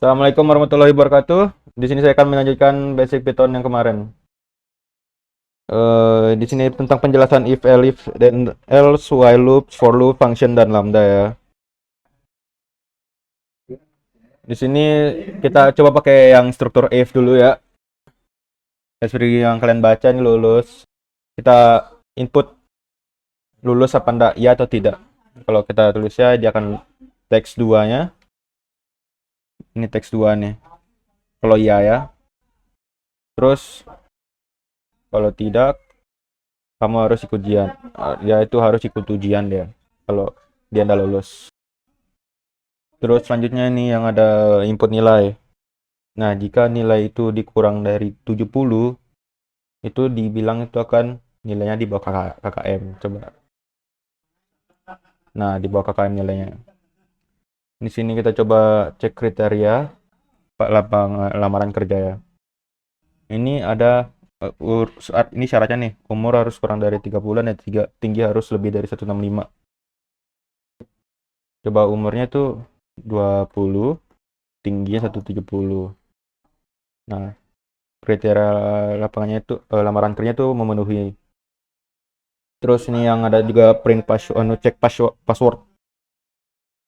Assalamualaikum warahmatullahi wabarakatuh. Di sini saya akan melanjutkan basic Python yang kemarin. Di sini tentang penjelasan if, elif, dan else, while loop, for loop, function, dan lambda ya. Di sini kita coba pakai yang struktur if dulu ya. Seperti yang kalian baca nih lulus. Kita input lulus apa enggak, ya atau tidak. Kalau kita tulisnya dia akan teks 2-nya. Ini teks 2 nih. Kalau iya ya. Terus kalau tidak, kamu harus ikut ujian. Ya itu harus ikut ujian dia. Kalau dia nggak lulus. Terus selanjutnya ini yang ada input nilai. Nah, jika nilai itu dikurang dari 70, itu dibilang itu akan nilainya di bawah KKM. Coba. Nah, di bawah KKM nilainya. Di sini kita coba cek kriteria lamaran kerja ya. Ini ada ini syaratnya nih, umur harus kurang dari 3 bulan dan tinggi harus lebih dari 165. Coba umurnya tuh 20, tingginya 170. Nah, kriteria lapangannya itu lamaran kerja itu memenuhi. Terus ini yang ada juga print password, cek password.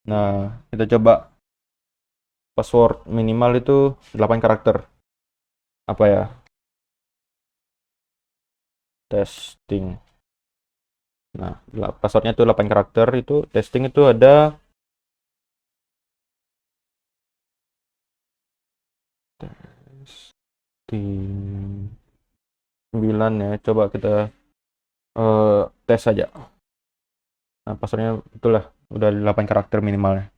Nah, kita coba password minimal itu 8 karakter. Apa ya? Testing. Nah, passwordnya itu 8 karakter, itu testing itu ada testing 9 ya. Coba kita tes saja. Nah, passwordnya itulah udah 8 karakter minimalnya.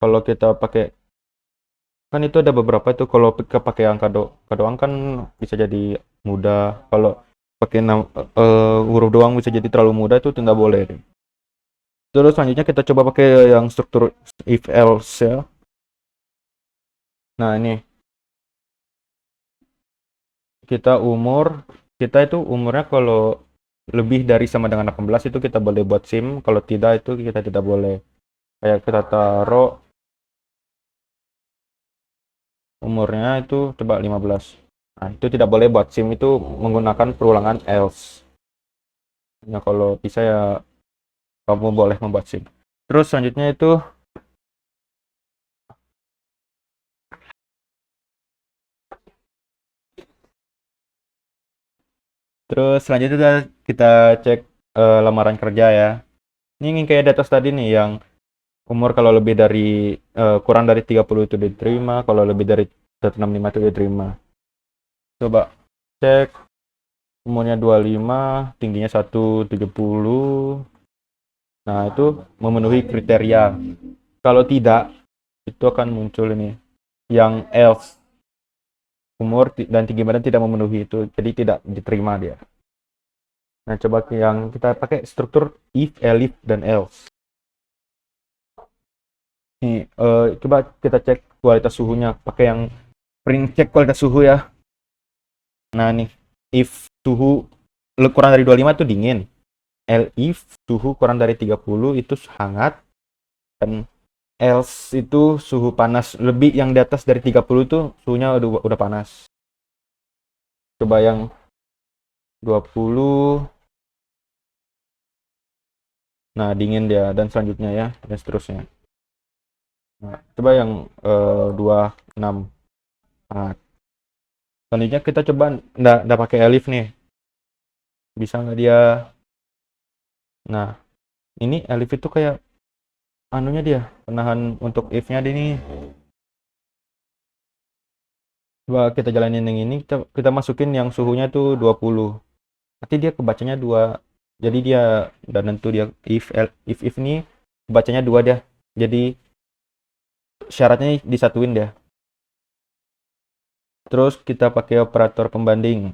Kalau kita pakai kan itu ada beberapa itu, kalau pakai angka doang kan bisa jadi mudah. Kalau pakai huruf doang bisa jadi terlalu mudah, itu tidak boleh. Terus selanjutnya kita coba pakai yang struktur if else ya. Nah, ini kita itu umurnya kalau lebih dari sama dengan 18 itu kita boleh buat SIM, kalau tidak itu kita tidak boleh. Kayak kita taruh umurnya itu coba 15. Nah, itu tidak boleh buat SIM, itu menggunakan perulangan else. Nah, kalau bisa ya kamu boleh membuat SIM. Terus selanjutnya itu kita cek lamaran kerja ya. Ini kayak di atas tadi nih, yang umur kalau lebih dari kurang dari 30 itu diterima, kalau lebih dari 165 itu diterima. Coba cek umurnya 25, tingginya 170. Nah, itu memenuhi kriteria. Kalau tidak, itu akan muncul ini yang else. Umur dan tinggi badan tidak memenuhi itu, jadi tidak diterima dia. Nah, coba yang kita pakai struktur if, elif, dan else. Nih, coba kita cek kualitas suhunya pakai yang print cek kualitas suhu ya. Nah, nih, if suhu kurang dari 25 itu dingin. If suhu kurang dari 30 itu hangat. Dan else itu suhu panas. Lebih yang di atas dari 30 itu suhunya udah panas. Coba yang 20. Nah, dingin dia, dan selanjutnya ya, dan seterusnya. Nah, coba yang 26. Nah, selanjutnya kita coba nggak pakai elif nih. Bisa nggak dia? Nah, ini elif itu kayak anunya dia, penahan untuk if-nya ini. Coba kita jalanin yang ini, kita masukin yang suhunya tuh 20. Nanti dia kebacanya 2. Jadi dia dan tentu dia if ini bacanya 2 dia. Jadi syaratnya disatuin dia. Terus kita pakai operator pembanding.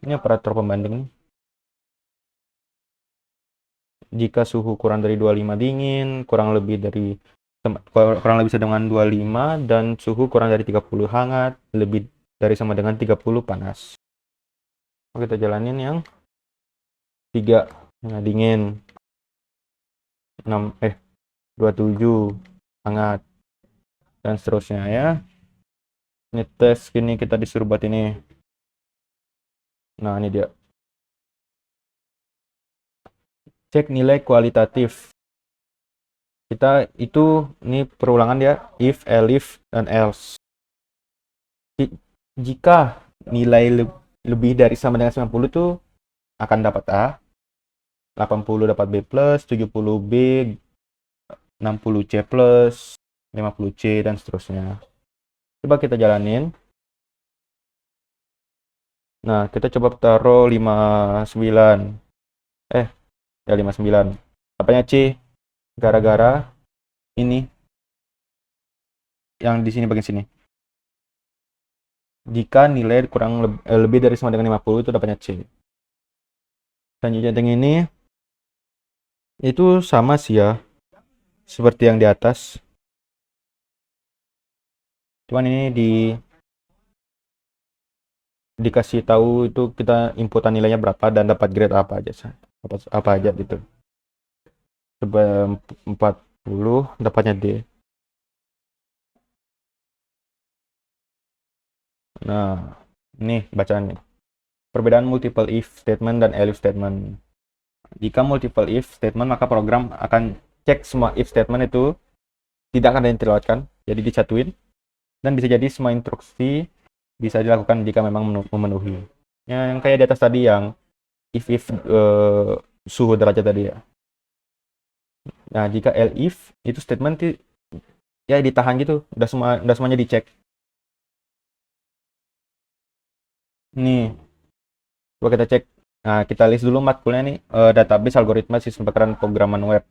Ini operator pembanding nih. Jika suhu kurang dari 25 dingin, kurang lebih dengan 25, dan suhu kurang dari 30 hangat, lebih dari sama dengan 30 panas. Kita jalanin yang 3. Nah, dingin. 27 hangat dan seterusnya ya. Ini tes gini kita disuruh buat ini. Nah, ini dia. Cek nilai kualitatif. Kita itu ini perulangan ya, if, elif, dan else. Jika nilai lebih dari sama dengan 90 tuh akan dapat A, 80 dapat B plus, 70 B, 60 C plus, 50 C, dan seterusnya. Coba kita jalanin. Nah, kita coba taruh 59. Ya 59. Apanya C? Gara-gara ini yang di sini bagian sini. Jika nilai kurang lebih dari sama dengan 50 itu dapatnya C. Selanjutnya yang ini itu sama sih ya, seperti yang di atas. Cuman ini dikasih tahu itu kita inputan nilainya berapa dan dapat grade apa aja, apa aja gitu. Coba 40 dapatnya D. Nah, ini bacaannya. Perbedaan multiple if statement dan elif statement. Jika multiple if statement, maka program akan cek semua if statement itu tidak akan ada yang terlewatkan, jadi disatuin. Dan bisa jadi semua instruksi bisa dilakukan jika memang memenuhi. Yang kayak di atas tadi yang if suhu derajat tadi ya. Nah, jika elif itu statement ya ditahan gitu, udah semuanya dicek. Nih, coba kita cek. Nah, kita list dulu matkulnya nih, database algoritma sistem pemrograman pemrograman web.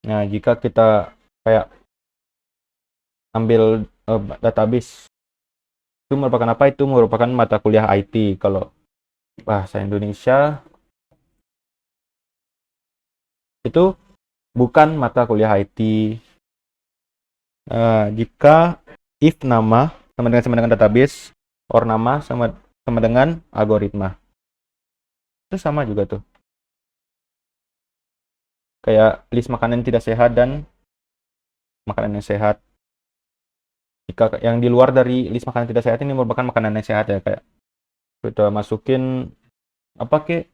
Nah, jika kita kayak ambil database, itu merupakan apa? Itu merupakan mata kuliah IT. Kalau bahasa Indonesia itu bukan mata kuliah IT. Jika if nama sama dengan database, or nama sama dengan algoritma, itu sama juga tuh. Kayak list makanan tidak sehat dan makanan yang sehat. Jika yang di luar dari list makanan tidak sehat ini merupakan makanan yang sehat ya, kayak kita masukin apa ke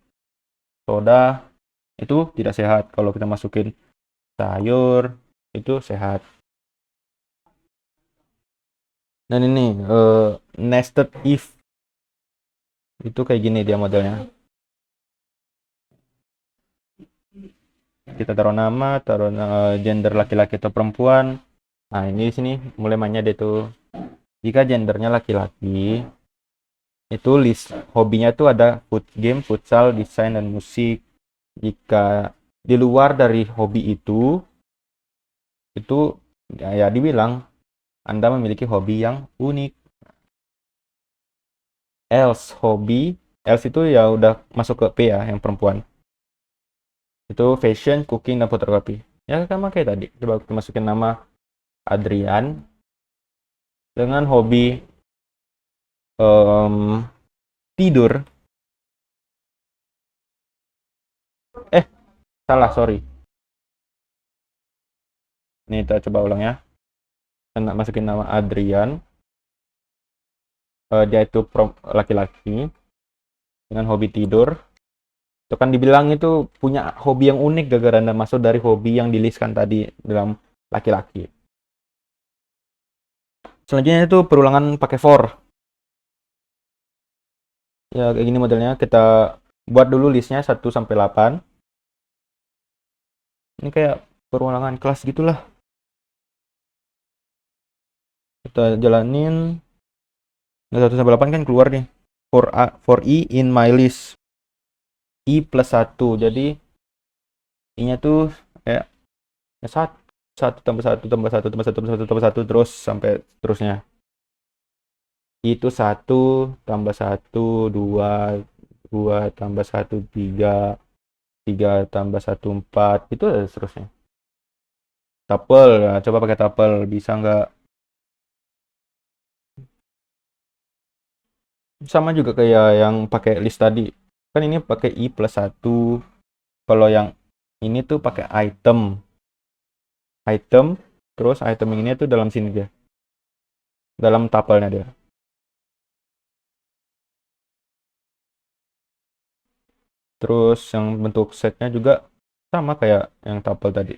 soda itu tidak sehat. Kalau kita masukin sayur itu sehat. Dan ini nested if itu kayak gini dia modelnya. Kita taruh nama, taruh gender laki-laki atau perempuan. Nah, ini di sini mulai mainnya dia tuh. Jika gendernya laki-laki, itu list hobinya tuh ada food game, futsal, desain, dan musik. Jika di luar dari hobi itu ya dibilang Anda memiliki hobi yang unik. Else itu ya udah masuk ke P ya, yang perempuan. Itu fashion, cooking, dan fotografi. Ya sama kayak tadi. Coba kita masukin nama Adrian dengan hobi tidur. Salah, sorry. Ini kita coba ulang ya. Kita masukin nama Adrian. Dia itu laki-laki dengan hobi tidur. Itu kan dibilang itu punya hobi yang unik gara-gara Anda masuk dari hobi yang dilistkan tadi dalam laki-laki. Selanjutnya itu perulangan pakai for. Ya kayak gini modelnya. Kita buat dulu listnya 1 sampai 8. Ini kayak perulangan kelas gitulah. Kita jalanin. 1 sampai 8 kan keluar nih. For I in my list. I plus 1. Jadi I-nya tuh kayak 1 tambah 1 tambah 1 tambah 1 tambah 1 tambah 1 terus sampai terusnya. Itu 1 tambah 1 2 2 tambah 1 3 3 tambah 1 4 itu seterusnya. Tuple, nah, coba pakai tuple bisa nggak? Sama juga kayak yang pakai list tadi. Kan ini pakai I plus 1. Kalau yang Ini tuh pakai item, terus item ini tuh dalam sini dia, dalam tapelnya dia. Terus yang bentuk setnya juga sama kayak yang tapel tadi.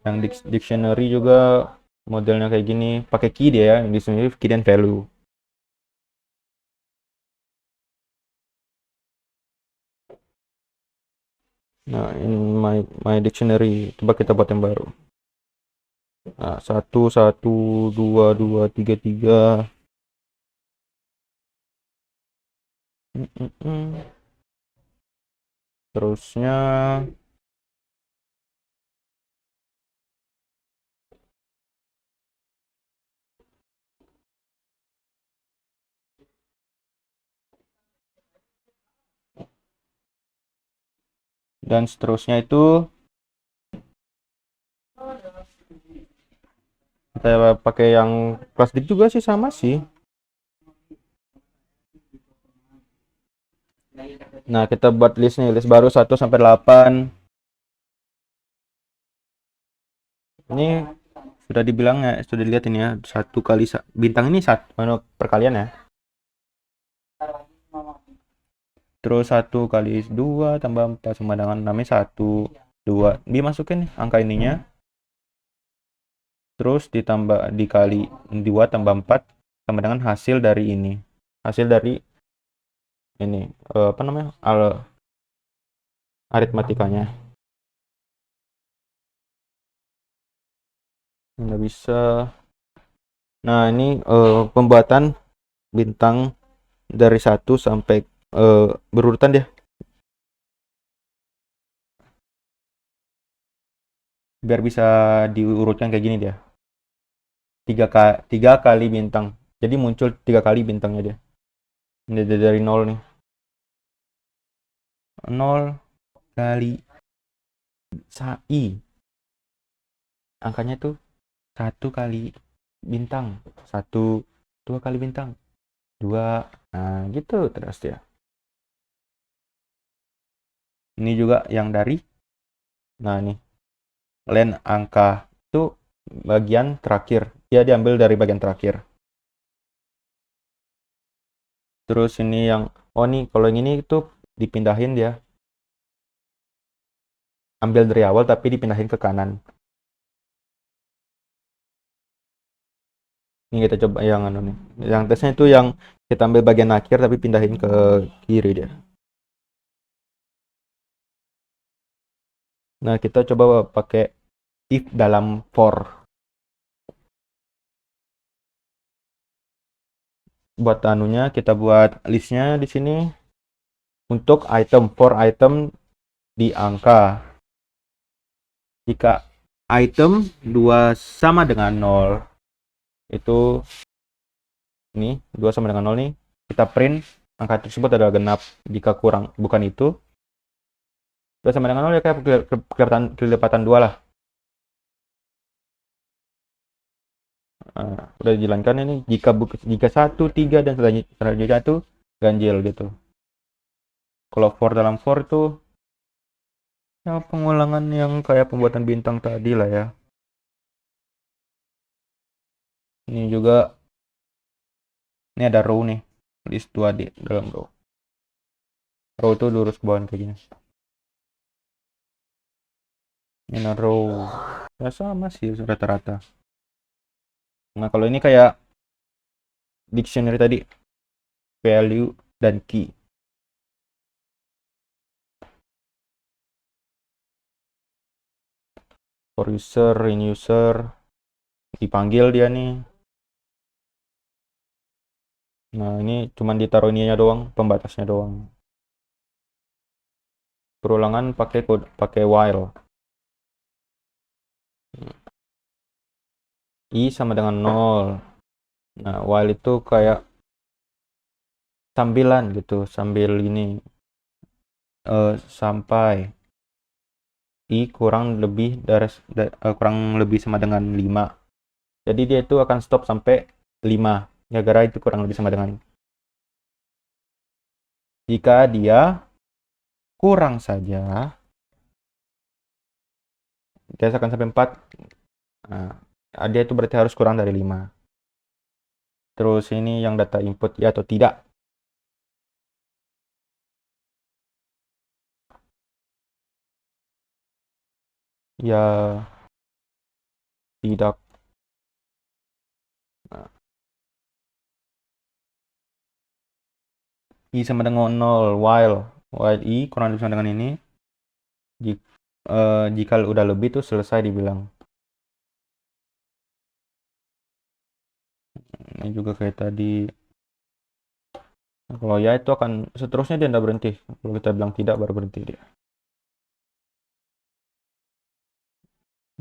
Yang dictionary juga modelnya kayak gini, pakai key dia ya, di sini key dan value. Nah, ini my dictionary. Coba kita buat yang baru. Nah, satu satu dua dua tiga tiga. Terusnya dan seterusnya itu kita pakai yang plastik juga sih, sama sih. Nah, kita buat list nih, list baru 1 sampai 8. Ini sudah dibilang ya, sudah dilihat ini ya, satu kali bintang ini satu perkalian ya. Terus 1 kali 2 tambah 4 sama dengan namanya 1 2. Dimasukin nih angka ininya. Terus ditambah dikali 2 tambah 4 sama dengan hasil dari ini. Hasil dari ini apa namanya? Aritmatikanya. Nggak bisa. Nah, ini pembuatan bintang dari 1 sampai berurutan dia. Biar bisa diurutkan kayak gini dia. 3 kali bintang. Jadi muncul 3 kali bintangnya dia. Ini dari 0 nih. 0 kali i. Angkanya tuh 1 kali bintang. 1, 2 kali bintang. 2. Nah, gitu terus ya. Ini juga yang dari. Nah, nih. Len angka itu bagian terakhir. Dia diambil dari bagian terakhir. Terus ini yang nih kalau yang ini itu dipindahin dia. Ambil dari awal tapi dipindahin ke kanan. Ini kita coba yang anu nih. Yang tesnya itu yang kita ambil bagian akhir tapi pindahin ke kiri dia. Nah, kita coba pakai if dalam for. Buat anunya kita buat listnya di sini untuk item for item di angka. Jika item 2 sama dengan 0, itu ini 2 sama dengan 0 nih, kita print angka tersebut adalah genap. Jika kurang bukan itu, 2 sama dengan 0 ya kayak kelipatan 2 lah. Nah, udah dijalankan ini jika 1 3 dan selanjutnya itu ganjil gitu. Kalau for dalam for itu ya pengulangan yang kayak pembuatan bintang tadi lah ya. Ini juga, ini ada row nih, list 2 di dalam row. Row itu lurus ke bawah kayak gini. Ini row ya sama sih rata-rata. Nah, kalau ini kayak dictionary tadi, value dan key. For user, in user, dipanggil dia nih. Nah, ini cuman ditaruh ininya doang, pembatasnya doang. Perulangan pakai while. I sama dengan 0. Nah, while itu kayak sambilan gitu, sambil ini sampai I kurang lebih sama dengan 5. Jadi dia itu akan stop sampai 5. Gara-gara itu kurang lebih sama dengan. Jika dia kurang saja, Dikalikan sampai 4. Nah, dia itu berarti harus kurang dari 5. Terus ini yang data input ya atau tidak. Ya, tidak. Nah, I sama dengan 0 while I kurang lebih sama dengan ini. Jika udah lebih tuh selesai dibilang. Ini juga kayak tadi. Nah, kalau ya itu akan seterusnya dia tidak berhenti. Kalau kita bilang tidak baru berhenti dia.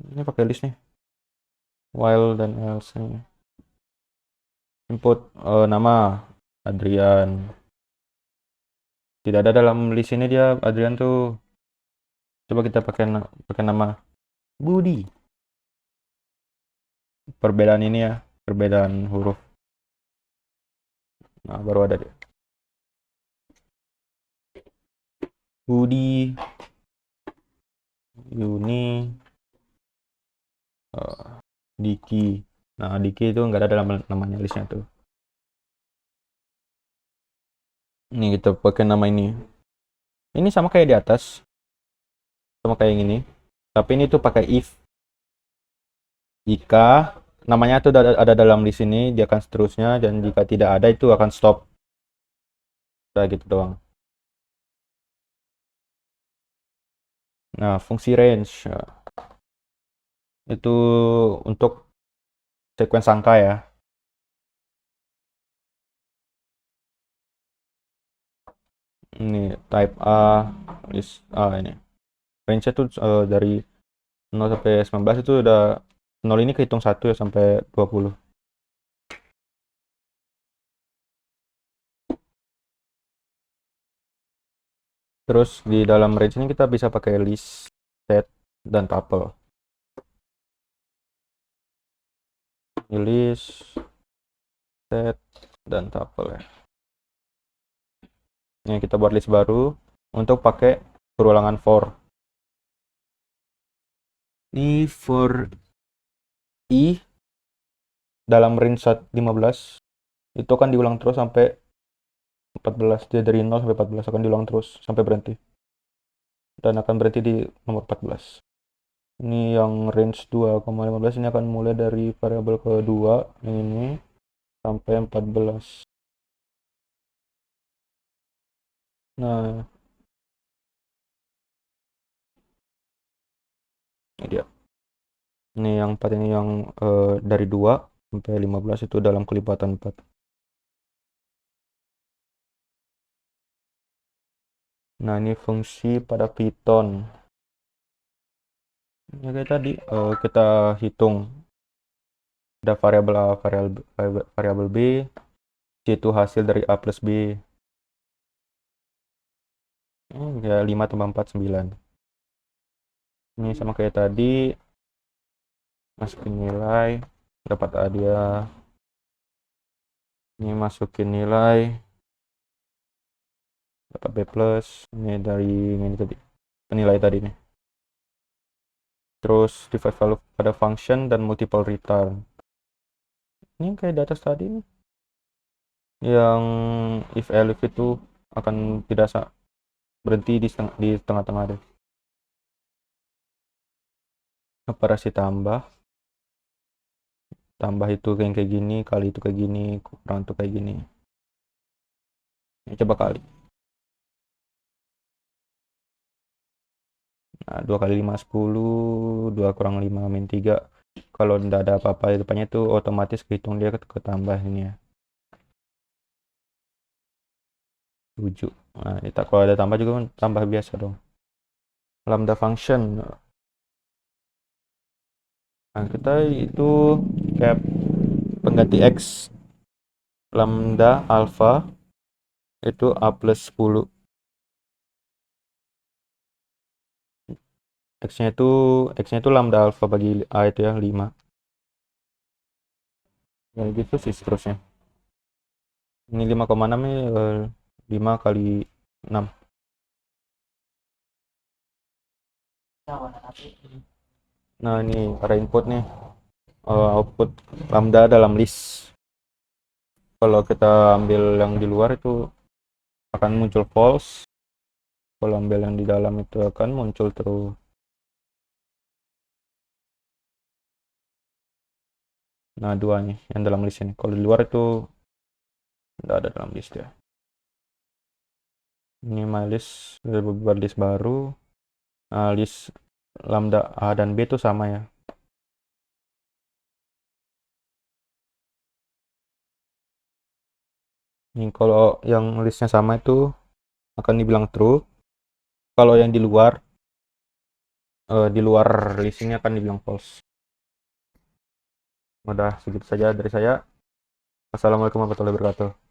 Ini pakai list nih. While dan else nih. Input nama Adrian. Tidak ada dalam list ini dia Adrian tuh. Coba kita pakai nama Budi. Perbedaan ini ya, perbedaan huruf. Nah, baru ada dia. Budi, Yuni, Diki. Nah, Diki itu nggak ada dalam namanya listnya tuh. Ini kita pakai nama ini. Ini sama kayak di atas, sama kayak yang ini. Tapi ini tuh pakai if. Jika namanya tuh ada dalam list ini, dia akan seterusnya. Dan jika tidak ada itu akan stop. Udah gitu doang. Nah, fungsi range itu untuk sekuens angka ya. Ini type A, list A ini. Range itu dari 0 sampai 19 itu udah 0 ini kehitung 1 ya sampai 20. Terus di dalam range ini kita bisa pakai list, set, dan tuple. List, set, dan tuple ya. Ini kita buat list baru untuk pakai perulangan for. Ini for I dalam range 15 itu akan diulang terus sampai 14. Dia dari 0 sampai 14 akan diulang terus sampai berhenti. Dan akan berhenti di nomor 14. Ini yang range 2,15 ini akan mulai dari variabel kedua yang ini sampai 14. Nah, ini dia. Ini yang 4 ini yang dari 2 sampai 15 itu dalam kelipatan 4. Nah, ini fungsi pada Python. Ya kayak tadi kita hitung ada variabel A, variabel B, C itu hasil dari A plus B. Ya 5 tambah 4, 9. Ini sama kayak tadi, masukin nilai, dapat A dia. Ini masukin nilai, dapat B plus. Ini dari ini tadi, penilai tadi nih. Terus divide value pada function dan multiple return. Ini kayak di atas tadi nih. Yang if elif itu akan tidak berhenti di tengah-tengah deh. Operasi tambah itu kayak gini, kali itu kayak gini, kurang itu kayak gini. Ini coba kali. Nah, 2 kali 5 10, 2 kurang 5 min 3. Kalau tidak ada apa-apa di depannya itu otomatis kehitung dia ketambah ini ya. 7. Nah, kalau ada tambah juga tambah biasa dong. Lambda function. Nah, kita itu kayak pengganti X. Lambda alpha itu A plus 10. X-nya itu lambda alpha bagi A itu ya 5. Ya gitu sih seterusnya. Ini 5,6 nih 5 kali 6. Nah, ini ada input nih, output lambda dalam list. Kalau kita ambil yang di luar itu akan muncul false. Kalau ambil yang di dalam itu akan muncul true. Nah, dua nih yang dalam list ini. Kalau di luar itu tidak ada dalam list ya. Ini my list, buat list baru. Nah, list lambda A dan B itu sama ya. Ini kalau yang listnya sama itu akan dibilang true. Kalau yang di luar list ini akan dibilang false. Udah segitu saja dari saya. Assalamualaikum warahmatullahi wabarakatuh.